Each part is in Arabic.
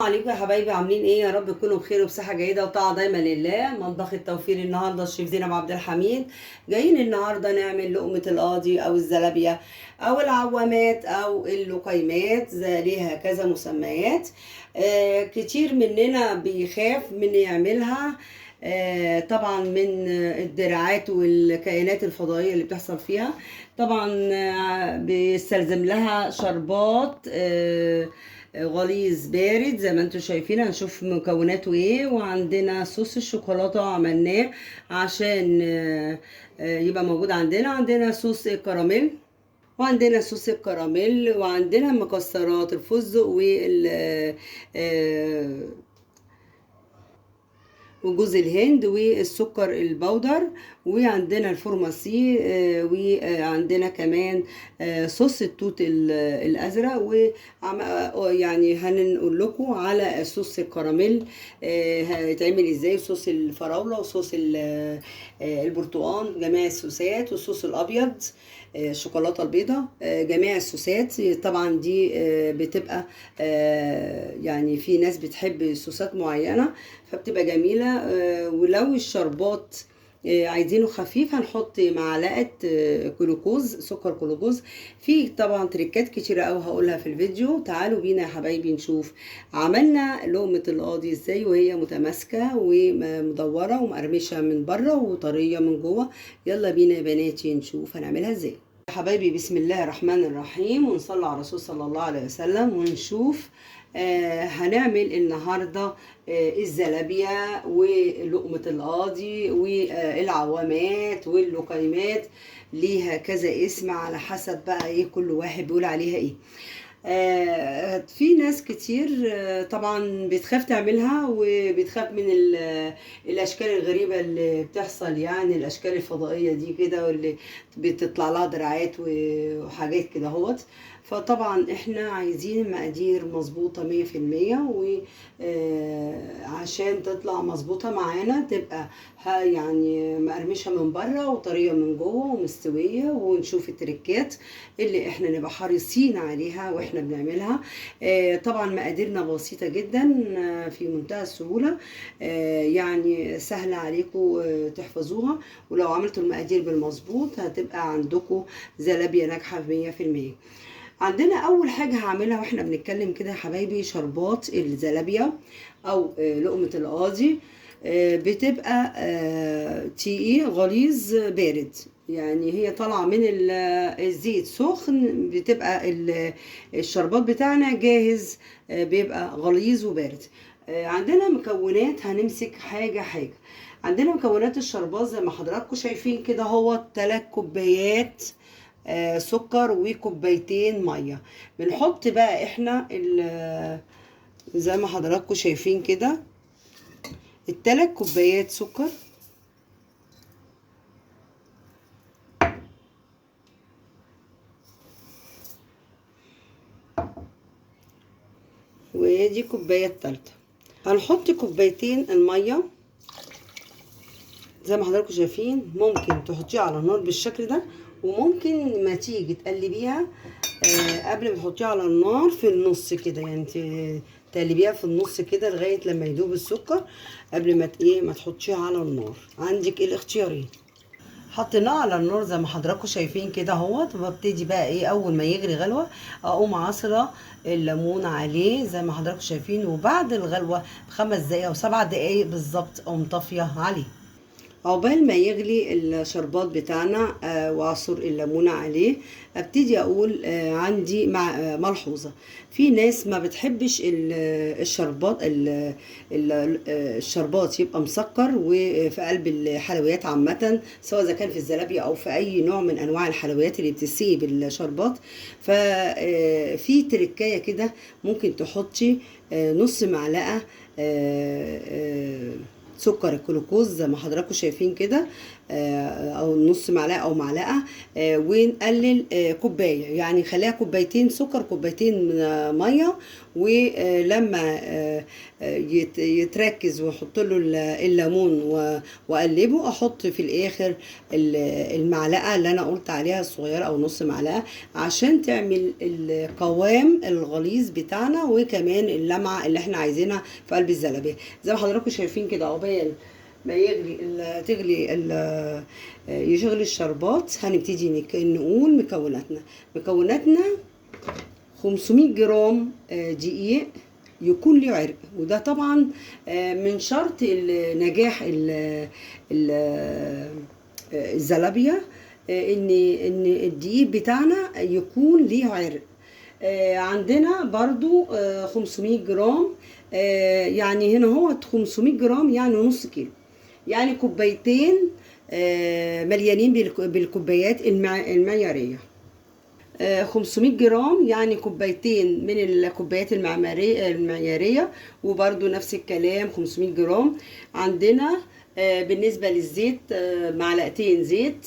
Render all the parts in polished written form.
عليكم يا حبايبي، عاملين ايه؟ يا رب تكونوا بخير وبصحه جيده وطاعه دايما لله. مطبخ التوفير النهارده الشيف زينب عبد الحميد. جايين النهارده نعمل لقمه القاضي او الزلابيه او العوامات او اللقيمات، ليها كذا مسميات. كتير مننا بيخاف من يعملها، طبعا من الدراعات والكائنات الفضائيه اللي بتحصل فيها. طبعا بيستلزم لها شربات غليظ بارد زي ما انتم شايفين. هنشوف مكوناته ايه. وعندنا صوص الشوكولاته عملناه عشان يبقى موجود. عندنا صوص الكراميل، وعندنا صوص الكراميل، وعندنا مكسرات الفستق وجوز الهند والسكر البودر، وعندنا الفورماسي، وعندنا كمان صوص التوت الازرق. يعني هنقول لكم على صوص الكراميل هيتعمل ازاي، صوص الفراوله وصوص البرتقال، جميع الصوصات، والصوص الابيض، الشوكولاته البيضاء، جميع الصوصات. طبعا دي بتبقى يعني في ناس بتحب صوصات معينه فبتبقى جميله. ولو الشربات عايزينه خفيف هنحط معلقه جلوكوز، سكر جلوكوز. في طبعا تريكات كتيره قوي هقولها في الفيديو. تعالوا بينا يا حبايبي نشوف عملنا لقمه القاضي ازاي وهي متماسكه ومدوره ومقرمشه من بره وطريه من جوه. يلا بينا يا بناتي نشوف هنعملها ازاي. يا حبايبي بسم الله الرحمن الرحيم، ونصلي على الرسول صلى الله عليه وسلم ونشوف. هنعمل النهارده الزلابيه ولقمه القاضي والعوامات واللقيمات. ليها كذا اسم على حسب بقى ايه كل واحد بيقول عليها ايه. في ناس كتير طبعا بتخاف تعملها وبتخاف من الاشكال الغريبه اللي بتحصل، يعني الاشكال الفضائيه دي كده، واللي بتطلع لها دراعات وحاجات كده هوت. فطبعا احنا عايزين مقادير مظبوطه 100%، وعشان تطلع مظبوطه معانا تبقى يعني مقرمشه من بره وطريه من جوه ومستويه. ونشوف التركات اللي احنا نبقى حريصين عليها واحنا بنعملها. طبعا مقاديرنا بسيطة جدا، في منتهى السهولة، يعني سهلة عليكم تحفظوها. ولو عملتوا المقادير بالمظبوط هتبقى عندكم زلابية ناجحة 100%. عندنا اول حاجة هعملها واحنا بنتكلم كده يا حبايبي شربات الزلابية او لقمة القاضي. بتبقى تقيل غليظ بارد، يعني هي طالعه من الزيت سخن، بتبقى الشربات بتاعنا جاهز، بيبقى غليظ وبارد. عندنا مكونات هنمسك حاجه حاجه. عندنا مكونات الشربات زي ما حضراتكم شايفين كده، هو 3 كوبايات سكر وكوبايتين ميه. بنحط بقى احنا زي ما حضراتكم شايفين كده ال3 كوبايات سكر، ودي كوباية التالتة. هنحط كوبايتين المية زي ما حضراتكم شايفين. ممكن تحطيها على النار بالشكل ده، وممكن ما تيجي تقلبيها قبل ما تحطيها على النار في النص كده، يعني تقلبيها في النص كده لغاية لما يدوب السكر قبل ما ما تحطيها على النار. عندك الاختيارين. حطيناه على النار زي ما حضراتكم شايفين كده اهوت. وببتدي بقى ايه اول ما يغلي غلوه اقوم عصره الليمون عليه زي ما حضراتكم شايفين. وبعد الغلوه ب5 دقايق او 7 دقايق بالظبط اقوم طافيه عليه. عقبال ما يغلي الشربات بتاعنا واعصر الليمونه عليه، ابتدي اقول عندي مع ملحوظه. في ناس ما بتحبش الشربات الشربات يبقى مسكر وفي قلب الحلويات عامه، سواء اذا كان في الزلابيه او في اي نوع من انواع الحلويات اللي بتسقي بالشربات. ففي تركايه كده ممكن تحطي نص معلقه سكر الجلوكوز زي ما حضراتكم شايفين كده. او نص معلقه او معلقه، ونقلل كوبايه، يعني خليها كوبايتين سكر كوبايتين ميه. ولما يتركز واحط له الليمون واقلبه، احط في الاخر المعلقه اللي انا قلت عليها الصغيره او نص معلقه، عشان تعمل القوام الغليظ بتاعنا، وكمان اللمعه اللي احنا عايزينها في قلب الزلابيه. زي ما حضراتكم شايفين كده، عقبال ما يشغل الشربات، هنبتدي نقول مكوناتنا 500 جرام دقيق يكون له عرق. وده طبعا من شرط نجاح الزلابيه، ان الدقيق بتاعنا يكون ليه عرق. عندنا برضو 500 جرام، يعني هنا هو 500 جرام يعني نص كيلو، يعني كوبايتين مليانين بالكوبايات المعيارية. 500 جرام يعني كوبايتين من الكوبايات المعيارية. وبرضو نفس الكلام 500 جرام. عندنا بالنسبة للزيت معلقتين زيت،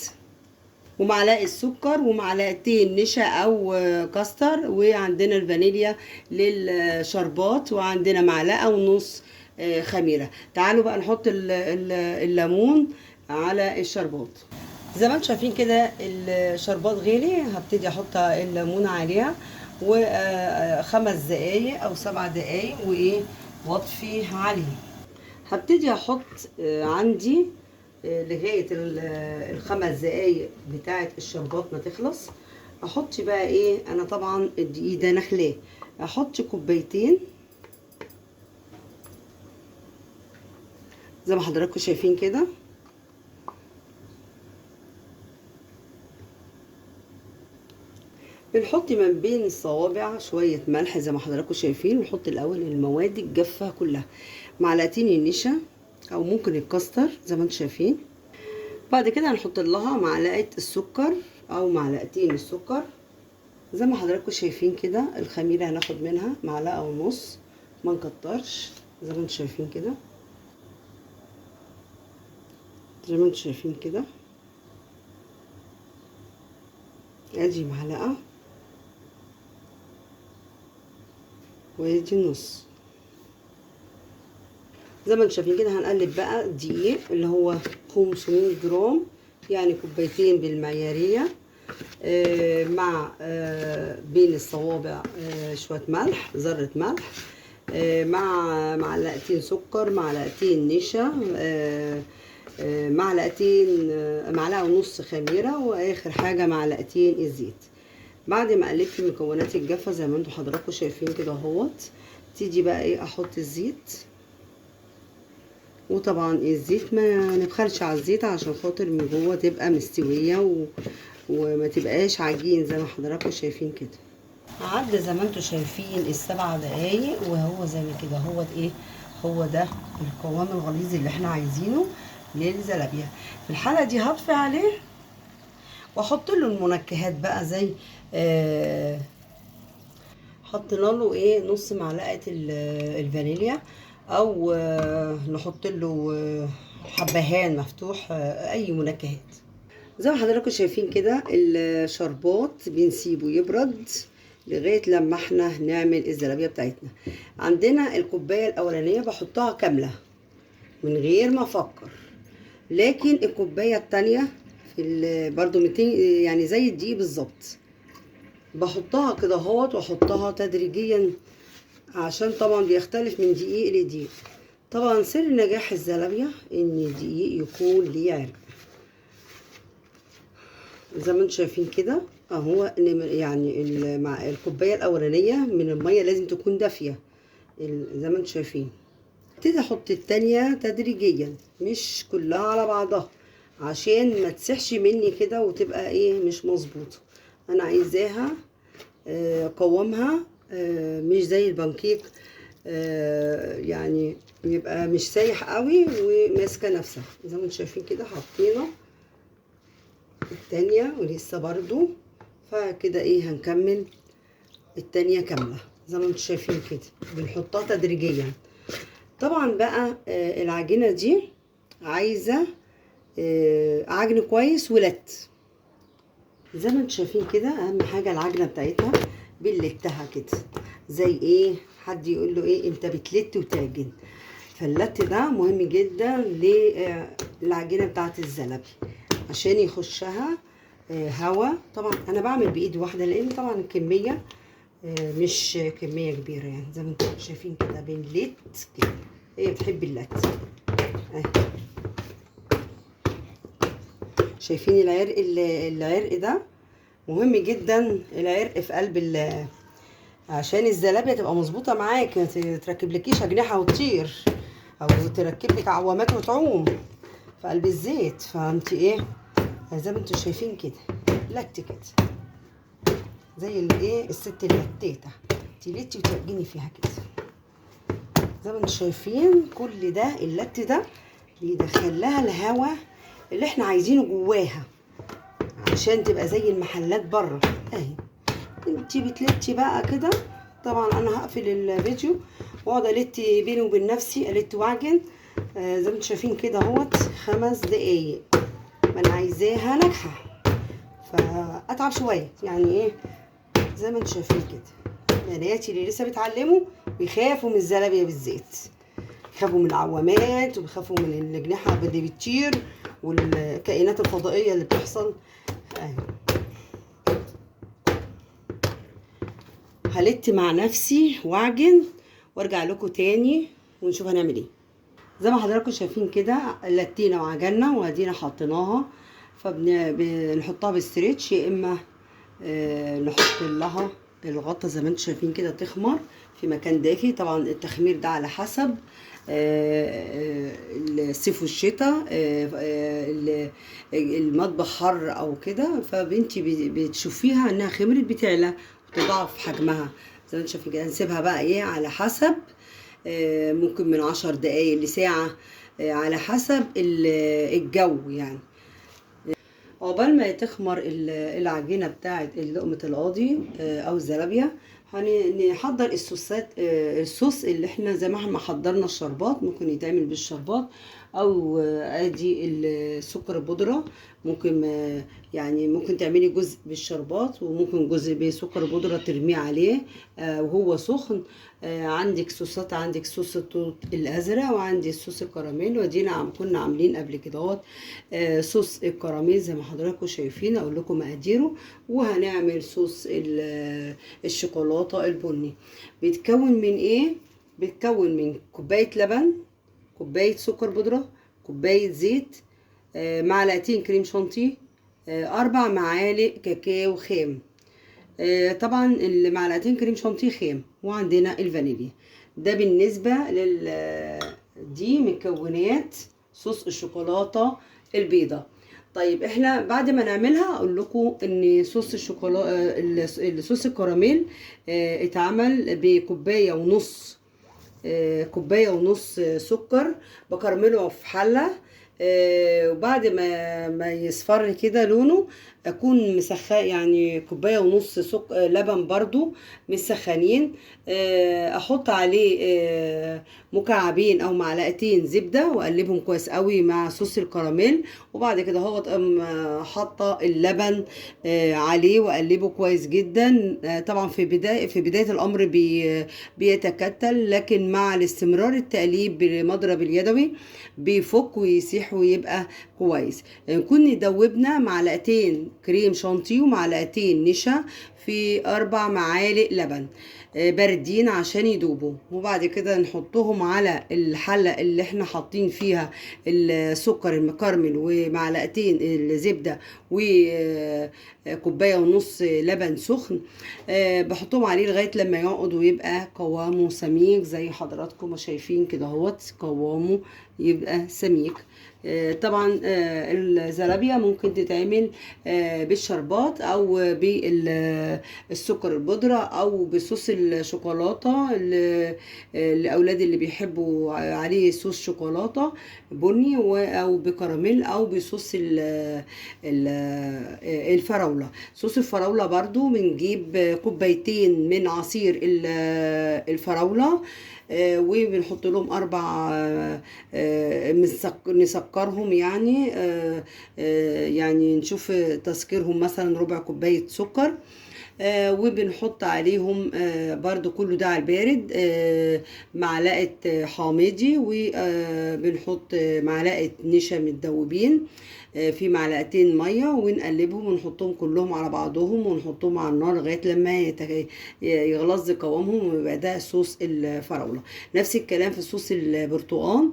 ومعلقه سكر، ومعلقتين نشا او كاستر، وعندنا الفانيليا للشربات، وعندنا معلقه ونص خميره. تعالوا بقى نحط الليمون على الشربات. زي ما انتم شايفين كده الشربات غلي، هبتدي احط الليمون عليها و5 دقايق او 7 دقايق واطفي عليه. هبتدي احط عندي لغايه ال5 دقايق بتاعه الشربات ما تخلص. احط بقى ايه، انا طبعا الدقيق ده نخلاه، احط كوبايتين زي ما حضراتكم شايفين كده. بنحط من بين الصوابع شويه ملح زي ما حضراتكم شايفين. ونحط الاول المواد الجافه كلها، معلقتين النشا او ممكن الكاستر زي ما انتم شايفين. بعد كده هنحط لها معلقه السكر او معلقتين السكر زي ما حضراتكم شايفين كده. الخميره هناخد منها معلقه ونص، ما نكترش، زي ما انتم شايفين كده، زي ما انتم شايفين كده. ادي معلقه وادي نص، زي ما انتم شايفين كده. هنقلب بقى الدقيق اللي هو 500 جرام، يعني كوبايتين بالمعياريه، مع بين الصوابع شويه ملح، ذره ملح، مع معلقتين سكر، معلقتين نشا، معلقتين معلقه ونص خميره، واخر حاجه معلقتين الزيت. بعد ما قلبت المكونات الجافه زي ما انتم حضراتكم شايفين كده اهوت، تيجي بقى ايه، احط الزيت. وطبعا الزيت ما نبخلش على الزيت عشان خاطر من جوه تبقى مستويه وما تبقاش عجين زي ما حضراتكم شايفين كده. عدى زي ما انتم شايفين ال7 دقايق، وهو زي ما كده هو ايه، هو ده القوام الغليظ اللي احنا عايزينه للزلابيه. في الحاله دي هطفي عليه واحط له المنكهات بقى، زي حطينا له ايه، نص معلقه الفانيليا، او نحط له حبهان مفتوح، اي منكهات. زي ما حضراتكم شايفين كده الشربات بنسيبه يبرد لغايه لما احنا نعمل الزلابيه بتاعتنا. عندنا الكوبايه الاولانيه بحطها كامله من غير ما افكر، لكن الكوبايه التانية في برضو 200 يعني زي الدقيق بالظبط، بحطها كده اهوت واحطها تدريجيا، عشان طبعا بيختلف من دقيق لدقيق. طبعا سر نجاح الزلابيه ان الدقيق يكون ليه عرق زي ما انتم شايفين كده اهو. يعني الكوبايه الاولانيه من الميه لازم تكون دافيه زي ما انتم شايفين. ابتدي احط التانية تدريجيا، مش كلها على بعضها، عشان ما تسحش مني كده وتبقى ايه مش مظبوطه. انا عايزاها قوامها مش زي البانكيك، يعني يبقى مش سايح قوي وماسكه نفسها. زي ما انتم شايفين كده حطينا التانية ولسه برضو، فكده ايه هنكمل التانية كاملة زي ما انتم شايفين كده. بنحطها تدريجيا. طبعا بقى العجينة دي عايزة عجن كويس ولت. زي ما انتم شايفين كده، اهم حاجه العجنه بتاعتها بنلتها كده. زي ايه؟ حد يقول له ايه انت بتلت وتعجن. فاللت ده مهم جدا للعجينه بتاعت الزلابي عشان يخشها هوا. طبعا انا بعمل بايد واحده لان طبعا الكميه مش كميه كبيره يعني. زي ما انتم شايفين كده بنلت كده. هي بتحب اللت. شايفين العرق ده مهم جدا. العرق في قلب عشان الزلابيه تبقى مظبوطه معاك، ما تركبلكيش اجنحه وتطير او تركب لك عوامات وتعوم في قلب الزيت. فانت ايه زي ما انتم شايفين كده لت كده زي الايه الست اللتيته، تلتي وتعجني فيها كده. زي ما انتم شايفين كل ده اللت ده بيدخل لها الهواء اللي احنا عايزينه جواها عشان تبقى زي المحلات بره. اهي انتي بتلتي بقى كده. طبعا انا هقفل الفيديو واقعد الت بيني وبين نفسي، الت واعجن زي ما انتم شايفين كده اهوت 5 دقايق. ما انا عايزاها ناجحه فاتعب شويه يعني ايه. زي ما انتم شايفين كده بناتي اللي لسه بيتعلموا بيخافوا من الزلابيه بالزيت، بيخافوا من العوامات وبيخافوا من الاجنحه اللي بتطير والكائنات الفضائيه اللي بتحصل. اهي هلت مع نفسي واعجن وارجع لكم تاني ونشوف هنعمل ايه. زي ما حضراتكم شايفين كده لتينا وعجنا وادينا حطيناها. فبنحطها بالستريتش، يا اما نحط لها الغطا زي ما انتم شايفين كده تخمر في مكان دافي. طبعا التخمير ده على حسب الصيف والشتاء، المطبخ حر او كده. فبنتي بتشوفيها انها خمرت بتعلى وتضاعف حجمها. زي ما انتم شايفين كده هنسيبها بقى ايه على حسب، ممكن من 10 دقايق لساعة على حسب الجو يعني. عقبال ما تخمر العجينه بتاعه لقمه القاضي او الزلابيه هنحضر الصوصات. الصوص اللي احنا زي ما احنا حضرنا الشربات ممكن يتعمل بالشربات او ادي السكر البودره. ممكن يعني ممكن تعملي جزء بالشربات وممكن جزء بسكر بودره ترميه عليه وهو سخن. عندك صوصات، عندك صوص التوت الازرق وعندي صوص الكراميل. ودينا كنا عاملين قبل كده صوص الكراميل زي ما حضراتكم شايفين. اقول لكم مقاديره. وهنعمل صوص الشوكولاته البني. بيتكون من ايه؟ بيتكون من كوبايه لبن، كوبايه سكر بودره، كوبايه زيت، معلقتين كريم شانتيه، 4 معالق كاكاو خام. طبعا المعلقتين كريم شانتيه خام، وعندنا الفانيليا. ده بالنسبه دي مكونات صوص الشوكولاته البيضاء. طيب احنا بعد ما نعملها اقول لكم ان صوص الشوكولاته صوص الكراميل اتعمل بكوبايه ونص، كوبايه ونص سكر بكرمله في حله. وبعد ما يصفر كده لونه اكون مسخن يعني كوبايه ونص لبن برضو مسخنين. احط عليه مكعبين او معلقتين زبده واقلبهم كويس قوي مع صوص الكراميل. وبعد كده هو حاطه اللبن عليه واقلبه كويس جدا. طبعا في بدايه الامر بيتكتل، لكن مع الاستمرار التقليب بمضرب اليدوي بيفك ويسيح ويبقى كويس. نكون دوبنا معلقتين كريم شانتيه ومعلقتين نشا في 4 معالق لبن باردين عشان يدوبوا. وبعد كده نحطهم على الحلة اللي احنا حاطين فيها السكر المكرمل ومعلقتين الزبدة وكوباية ونص لبن سخن. بحطهم عليه لغاية لما يقعد ويبقى قوامه سميك زي حضراتكم ما شايفين كده اهوت. قوامه يبقى سميك. طبعا الزلابيه ممكن تتعمل بالشربات او بالسكر البودره او بصوص الشوكولاته الاولاد اللي بيحبوا عليه صوص شوكولاته بني او بكراميل او بصوص الفراوله. صوص الفراوله برضو بنجيب كوبايتين من عصير الفراوله، وبنحط لهم 4 نسكرهم يعني، يعني نشوف تسكيرهم مثلا ربع كوباية سكر، وبنحط عليهم برضو كله ده على البارد معلقة حامضي، وبنحط معلقة نشا متدوبين في معلقتين ميه، ونقلبهم ونحطهم كلهم على بعضهم ونحطهم على النار لغايه لما يغلظ قوامهم، ويبقى ده صوص الفراوله. نفس الكلام في صوص البرتقال،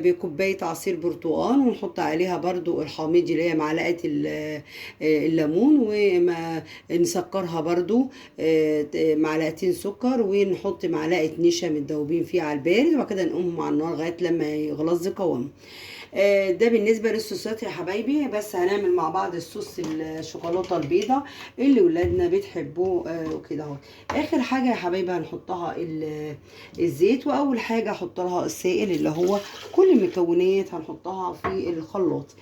بكوبايه عصير برتقال، ونحط عليها برضو الحامضي اللي هي معلقه الليمون، ونسكرها برضو معلقتين سكر، ونحط معلقه نشا متدوبين فيه على البارد، وبعد كده نقومهم على النار لغايه لما يغلظ قوامهم. ده بالنسبة للصوصات يا حبايبي. بس هنعمل مع بعض الصوص الشوكولاتة البيضة اللي ولادنا بتحبوه وكده اهو. اخر حاجة يا حبايبي هنحطها الزيت، واول حاجة احط لها السائل اللي هو كل المكونات هنحطها في الخلاط.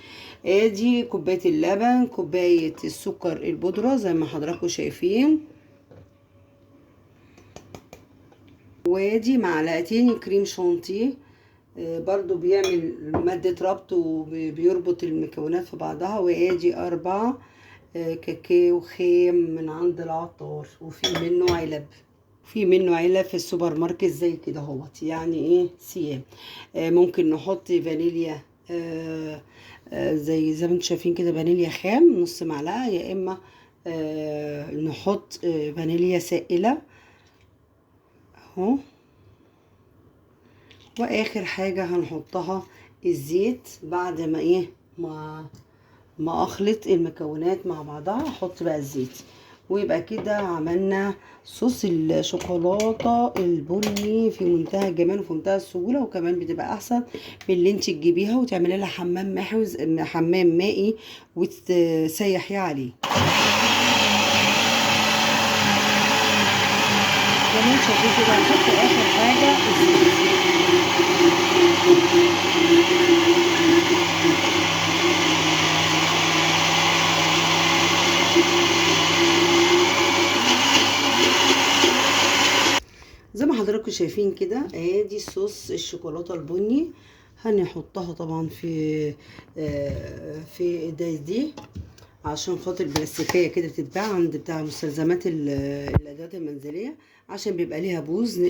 ادي كوباية اللبن، كوباية السكر البودرة زي ما حضراتكم شايفين، وادي معلقتين كريم شانتيه برضو بيعمل مادة ربط وبيربط المكونات في بعضها، وادي 4 كاكاو خام من عند العطار، وفي منه علب في السوبر ماركت زي كده اهوت، يعني ايه سيام. ممكن نحط فانيليا زي ما انتم شايفين كده، فانيليا خام نص معلقة، يا اما نحط فانيليا سائلة اهو. واخر حاجة هنحطها الزيت بعد ما ما اخلط المكونات مع بعضها، احط بقى الزيت، ويبقى كده عملنا صوص الشوكولاتة البني في منتهى الجمال وفي منتهى السهولة، وكمان بتبقى احسن من اللي انت تجيبيها وتعملي لها حمام مائي وتسيحيه عليه. كمان شايفين كده هنحط اخر حاجة الزيت. زي ما حضراتكم شايفين كده ادي صوص الشوكولاته البني، هنحطها طبعا في دي عشان خاطر بلاستيكيه كده بتتباع عند بتاع مستلزمات الادوات المنزليه، عشان بيبقى ليها بوز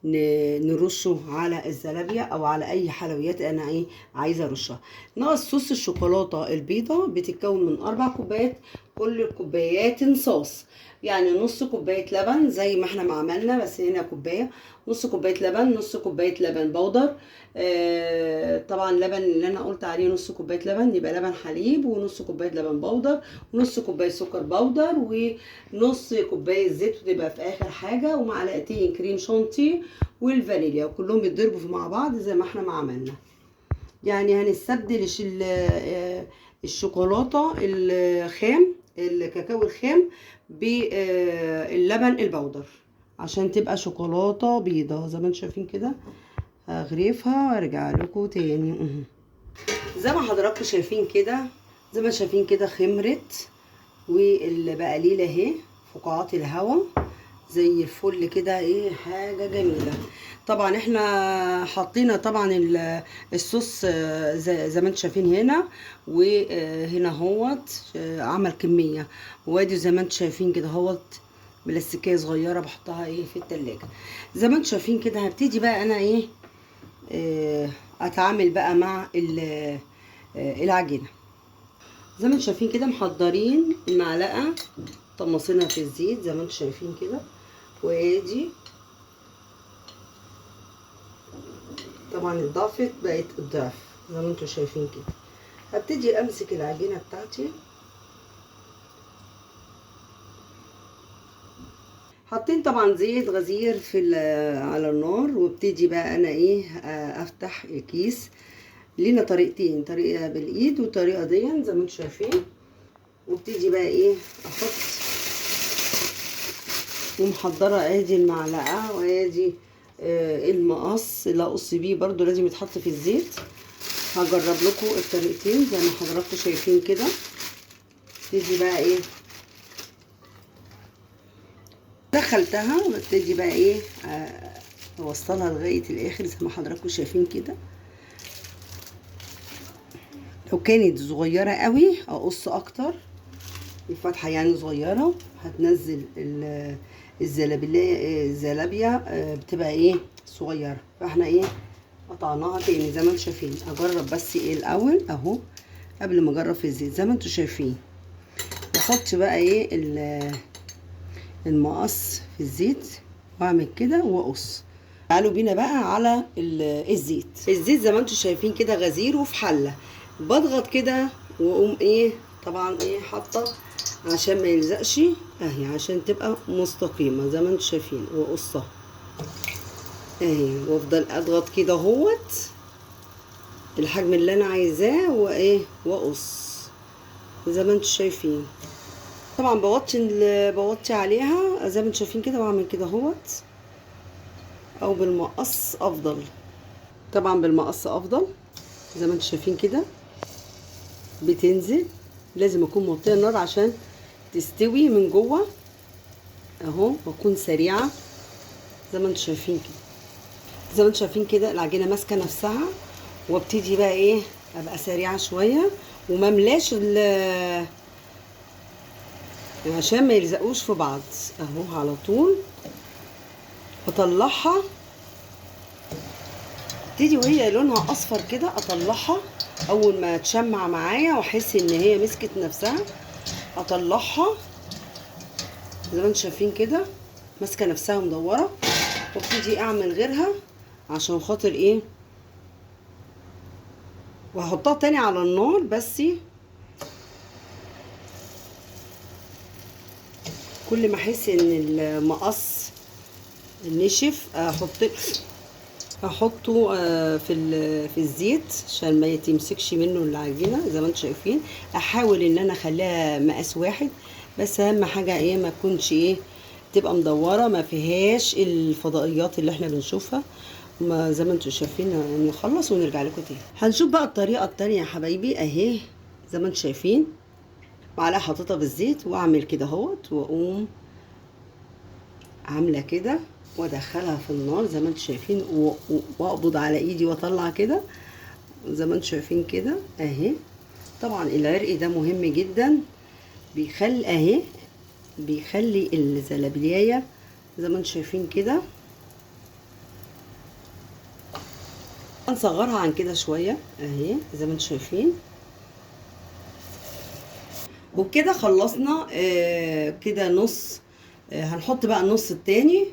نرشه على الزلابيه او على اي حلويات انا عايزه ارشها. ناقص صوص الشوكولاته البيضه بتتكون من 4 كوبايات، كل الكوبايات صوص، يعني نص كوبايه لبن زي ما احنا ما عملنا، بس هنا كوبايه، نص كوبايه لبن، نص كوبايه لبن بودر. طبعا لبن اللي انا قلت عليه نص كوبايه لبن يبقى لبن حليب، ونص كوبايه لبن بودر، ونص كوبايه سكر بودر، ونص كوبايه زيت، وتبقى في اخر حاجه، ومعلقتين كريم شانتيه والفانيليا، وكلهم يتضربوا مع بعض زي ما احنا ما عملنا. يعني هنستبدل الشوكولاته الخام الكاكاو الخام باللبن البودر عشان تبقى شوكولاته بيضه زي ما انتم شايفين كده. هغرفها وارجع لكم تاني. زي ما حضراتكم شايفين كده خمرت، والبقليله اهي فقاعات الهواء زي الفل كده، حاجه جميله. طبعا احنا حطينا طبعا الصوص زي ما انتم شايفين هنا، وهنا هوت عمل كميه، وادي زي ما انتم شايفين كده هوت بلاستيكيه صغيره بحطها في التلاجة. زي ما انتم شايفين كده هبتدي بقى انا اتعامل بقى مع العجينه. زي ما انتم شايفين كده محضرين المعلقه طماصينها في الزيت زي ما انتم شايفين كده، وادي طبعا اتضافت بقت الضعف زي ما انتم شايفين كده. هبتدي امسك العجينه بتاعتي، حاطين طبعا زيت غزير على النار، وابتدي بقى انا افتح الكيس. لينا طريقتين، طريقه بالايد وطريقه دي زي ما انتم شايفين، وابتدي بقى احط ومحضره ادي المعلقه وادي المقص اللي اقص بيه برضو لازم يتحط في الزيت. هجرب لكم الطريقتين زي ما حضراتكم شايفين كده. تيجي بقى ايه دخلتها وابتدي بقى ايه اوصلها لغايه الاخر زي ما حضراتكم شايفين كده. لو كانت صغيره قوي اقص اكتر، الفتحه يعني صغيره هتنزل الزلابيه بتبقى ايه صغيره، فاحنا ايه قطعناها تاني زي ما انتم شايفين. اجرب بس ايه الاول اهو قبل ما اجرب في الزيت زي ما انتم شايفين. احط بقى ايه المقص في الزيت واعمل كده واقص. تعالوا بينا بقى على الزيت زي ما انتم شايفين كده غزير وفي حله. بضغط كده واقوم ايه طبعا ايه حاطه عشان ما يلزقش اهي، عشان تبقى مستقيمه زي ما انتم شايفين، واقصها اهي وافضل اضغط كده اهوت الحجم اللي انا عايزاه وايه واقص زي ما انتم شايفين. طبعا بوطي عليها زي ما انتم شايفين كده واعمل كده اهوت، او بالمقص افضل. طبعا بالمقص افضل زي ما انتم شايفين كده بتنزل. لازم اكون موطيه النار عشان تستوي من جوه اهو، واكون سريعه زي ما انتم شايفين كده. زي ما انتم شايفين كده العجينه ماسكه نفسها، وابتدي بقى ايه ابقى سريعه شويه ومملاش عشان ما يلزقوش في بعض اهو على طول. اطلعها ابتدي وهي لونها اصفر كده اطلعها. اول ما تشمع معايا واحس ان هي مسكت نفسها اطلعها زي ما انتم شايفين كده ماسكه نفسها مدوره، وابتدي اعمل غيرها عشان خاطر ايه وهحطها تاني على النار. بس كل ما احس ان المقص نشف احطه في الزيت عشان ما يتمسكش منه العجينه زي ما انتم شايفين. احاول ان انا اخليها مقاس واحد، بس اهم حاجه ايه ما تكونش ايه تبقى مدوره ما فيهاش الفضائيات اللي احنا بنشوفها. زي ما انتم شايفين نخلص ونرجع لكم تاني. هنشوف بقى الطريقه التانية يا حبايبي اهي. زي ما انتم شايفين معلقه حطيتها بالزيت واعمل كده اهوت، واقوم عامله كده وادخلها في النار زي ما انتم شايفين، واقبض على ايدي واطلع كده زي ما انتم شايفين كده اهي. طبعا العرق ده مهم جدا، بيخلي اهي بيخلي الزلابيايه زي ما انتم شايفين كده. هنصغرها عن كده شويه اهي زي ما انتم شايفين. وبكده خلصنا كده نص. هنحط بقى النص التاني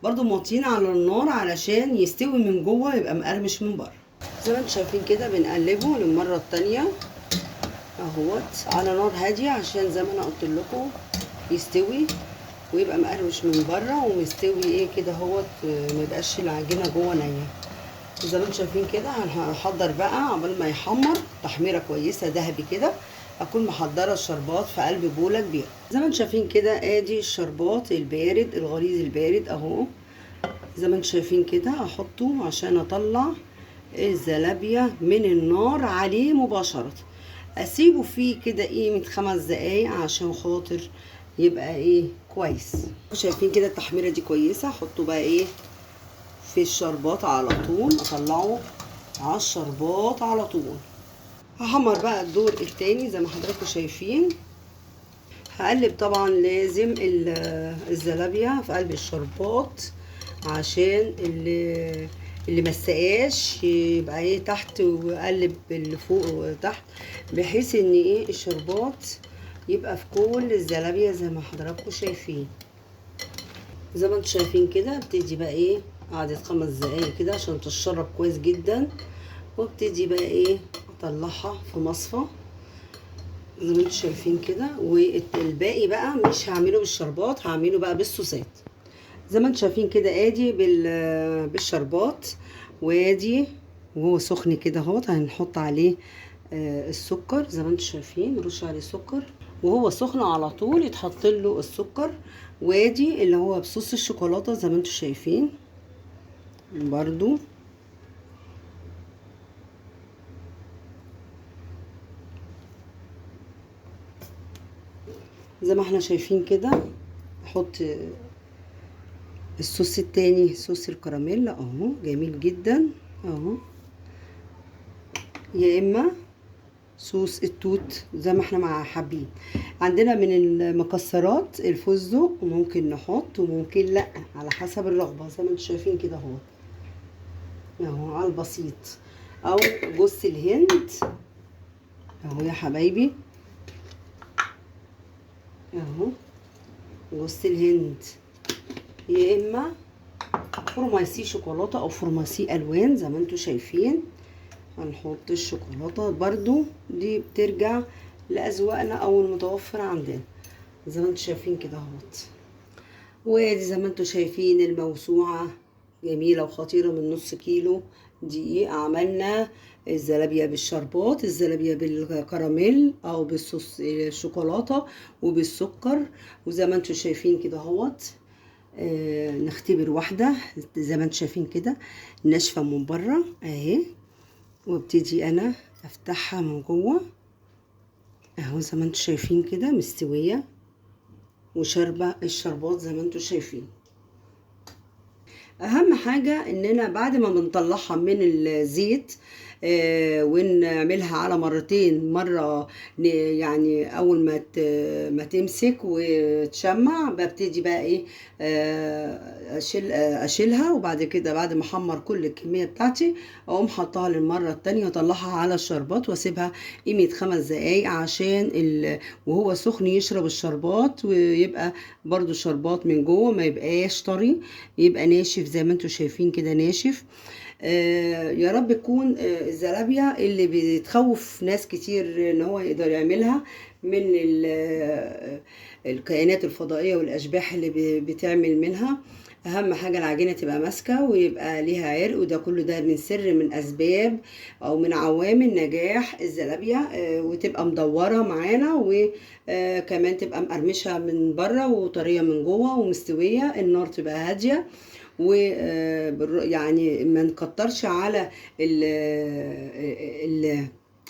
برضو موطيين على النار علشان يستوي من جوه يبقى مقرمش من بره. زي ما انتم شايفين كده بنقلبه للمره التانيه اهوت على نار هاديه عشان زي ما انا قلت لكم يستوي ويبقى مقرمش من بره ومستوي ايه كده اهوت، ما يبقاش العجينه جوه نيه. زي ما انتم شايفين كده هنحضر بقى عقبال ما يحمر تحميره كويسه ذهبي كده. اكون محضره الشربات في قلب بوله كبيره زي ما انتم شايفين كده. ادي الشربات البارد الغليظ البارد اهو زي ما انتم شايفين كده. هحطه عشان اطلع الزلابيه من النار عليه مباشره. اسيبه فيه كده قيمه 5 دقايق عشان خاطر يبقى ايه كويس. شايفين كده التحميره دي كويسه. احطه بقى ايه في الشربات على طول، اطلعه على الشربات على طول. هحمر بقى الدور التاني زي ما حضراتكم شايفين. هقلب طبعا لازم الزلابيه في قلب الشربات عشان اللي مسقاش يبقى ايه تحت، واقلب اللي فوق وتحت بحيث ان ايه الشربات يبقى في كل الزلابيه زي ما حضراتكم شايفين. زي ما انتم شايفين كده بتدي بقى ايه قعدت 5 دقايق كده عشان تتشرب كويس جدا. وابتدي بقى ايه اطلعها في مصفى زي ما انتم شايفين كده. والباقي بقى مش هعمله بالشربات، هعمله بقى بالصوصات زي ما انتم شايفين كده. ادي بالشربات وادي وهو سخن كده اهوت. هنحط عليه السكر زي ما انتم شايفين، نرش عليه سكر وهو سخن على طول يتحط له السكر. وادي اللي هو بصوص الشوكولاته زي ما انتم شايفين برضو. زي ما احنا شايفين كده. احط الصوص التاني، صوص الكراميل اهو جميل جدا اهو، يا اما صوص التوت زي ما احنا مع حابين. عندنا من المكسرات الفستق، وممكن نحط وممكن لا، على حسب الرغبه زي ما انتم شايفين كده اهو على البسيط. او جوز الهند اهو يا حبايبي اهو جوز الهند، يا اما فرماسي شوكولاته او فرماسي الوان زي ما انتم شايفين. هنحط الشوكولاته برضو، دي بترجع لاذواقنا او المتوفر عندنا زي ما انتم شايفين كده اهوت. وادي زي ما انتم شايفين الموسوعه جميله وخطيره من نص كيلو دقيق. عملنا الزلابيه بالشربات، الزلابيه بالكراميل او بالصوص الشوكولاته وبالسكر. وزي ما انتم شايفين كده اهوت. نختبر واحده زي ما انتم شايفين كده ناشفه من بره اهي، وابتدي انا افتحها من جوه اهو زي ما انتم شايفين كده مستويه وشاربه الشربات زي ما انتم شايفين. اهم حاجه اننا بعد ما بنطلعها من الزيت ونعملها على مرتين. مره يعني اول ما تمسك وتشمع ببتدي بقى ايه اشيلها، وبعد كده بعد ما احمر كل الكميه بتاعتي اقوم حطها للمره التانية واطلعها على الشربات واسيبها قيمه 5 دقايق عشان وهو سخن يشرب الشربات، ويبقى برضو الشربات من جوه ما يبقاش طري، يبقى ناشف زي ما انتم شايفين كده ناشف. يا رب تكون الزلابية اللي بتخوف ناس كتير ان هو يقدر يعملها من الكائنات الفضائية والاشباح اللي بتعمل منها. اهم حاجة العجينة تبقى ماسكة ويبقى ليها عرق، وده كله ده من سر من اسباب او من عوامل نجاح الزلابية. وتبقى مدورة معانا، وكمان تبقى مقرمشة من بره وطرية من جوه ومستوية. النار تبقى هادية، و يعني ما نكترش على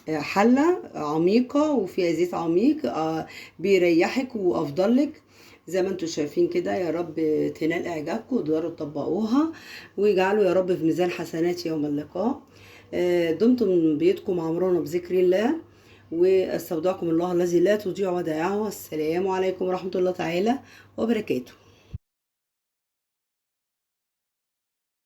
حلة عميقة وفيها زيت عميق بيريحك وافضل لك زي ما انتم شايفين كده. يا رب تنال اعجابكم وتقدروا تطبقوها ويجعلوا يا رب في ميزان حسنات يوم اللقاء. دمتم بيتكم عمرنا بذكر الله، واستودعكم الله الذي لا تضيع ودائعه. السلام عليكم ورحمة الله تعالى وبركاته.